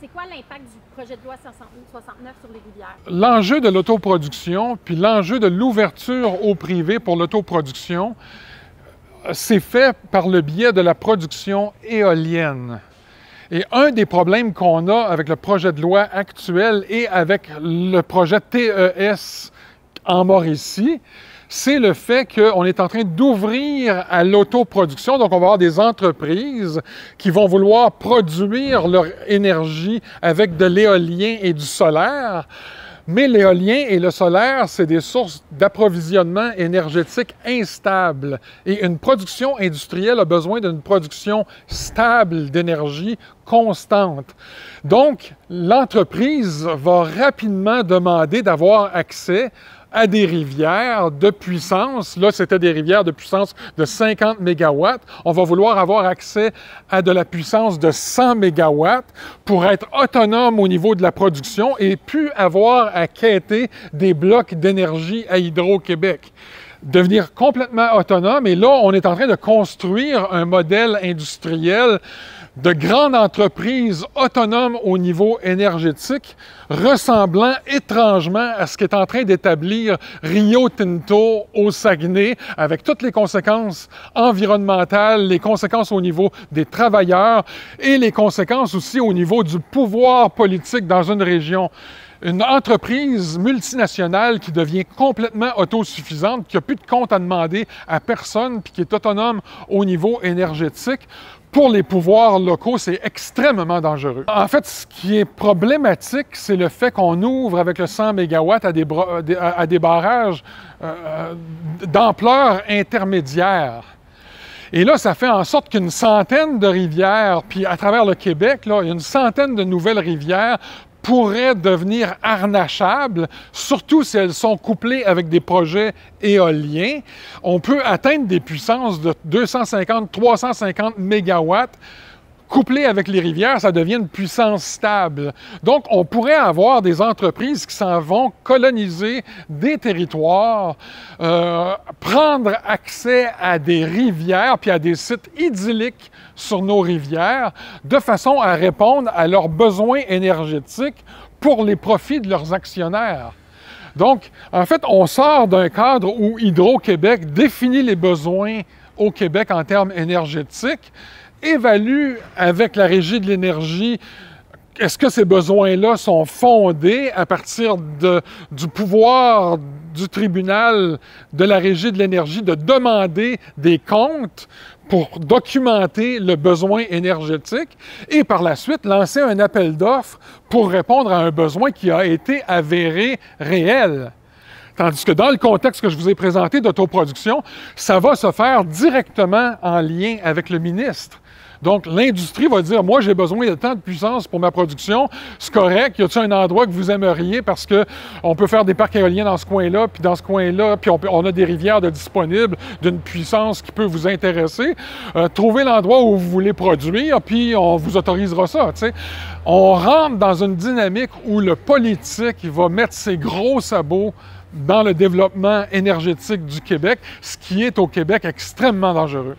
C'est quoi l'impact du projet de loi 69 sur les rivières? L'enjeu de l'autoproduction, puis l'enjeu de l'ouverture au privé pour l'autoproduction, c'est fait par le biais de la production éolienne. Et un des problèmes qu'on a avec le projet de loi actuel et avec le projet TES en Mauricie, c'est le fait qu'on est en train d'ouvrir à l'autoproduction. Donc, on va avoir des entreprises qui vont vouloir produire leur énergie avec de l'éolien et du solaire. Mais l'éolien et le solaire, c'est des sources d'approvisionnement énergétique instables. Et une production industrielle a besoin d'une production stable d'énergie constante. Donc, l'entreprise va rapidement demander d'avoir accès à des rivières de puissance. Là, c'était des rivières de puissance de 50 MW. On va vouloir avoir accès à de la puissance de 100 MW pour être autonome au niveau de la production et plus avoir à quêter des blocs d'énergie à Hydro-Québec. Devenir complètement autonome. Et là, on est en train de construire un modèle industriel de grandes entreprises autonomes au niveau énergétique, ressemblant étrangement à ce qu'est en train d'établir Rio Tinto au Saguenay, avec toutes les conséquences environnementales, les conséquences au niveau des travailleurs et les conséquences aussi au niveau du pouvoir politique dans une région. Une entreprise multinationale qui devient complètement autosuffisante, qui n'a plus de compte à demander à personne, puis qui est autonome au niveau énergétique, pour les pouvoirs locaux, c'est extrêmement dangereux. En fait, ce qui est problématique, c'est le fait qu'on ouvre avec le 100 MW à des barrages d'ampleur intermédiaire. Et là, ça fait en sorte qu'une centaine de rivières, puis à travers le Québec, là, il y a une centaine de nouvelles rivières pourraient devenir harnachables, surtout si elles sont couplées avec des projets éoliens. On peut atteindre des puissances de 250-350 MW. Couplé avec les rivières, ça devient une puissance stable. Donc, on pourrait avoir des entreprises qui s'en vont coloniser des territoires, prendre accès à des rivières puis à des sites idylliques sur nos rivières, de façon à répondre à leurs besoins énergétiques pour les profits de leurs actionnaires. Donc, en fait, on sort d'un cadre où Hydro-Québec définit les besoins au Québec en termes énergétiques, évalue avec la Régie de l'énergie est-ce que ces besoins-là sont fondés à partir du pouvoir du tribunal de la Régie de l'énergie de demander des comptes pour documenter le besoin énergétique et par la suite lancer un appel d'offres pour répondre à un besoin qui a été avéré réel. Tandis que dans le contexte que je vous ai présenté d'autoproduction, ça va se faire directement en lien avec le ministre. Donc, l'industrie va dire, moi, j'ai besoin de tant de puissance pour ma production, c'est correct, y a-t-il un endroit que vous aimeriez parce qu'on peut faire des parcs éoliens dans ce coin-là, puis dans ce coin-là, puis on a des rivières de disponibles d'une puissance qui peut vous intéresser. Trouvez l'endroit où vous voulez produire, puis on vous autorisera ça, tu sais. On rentre dans une dynamique où le politique va mettre ses gros sabots dans le développement énergétique du Québec, ce qui est au Québec extrêmement dangereux.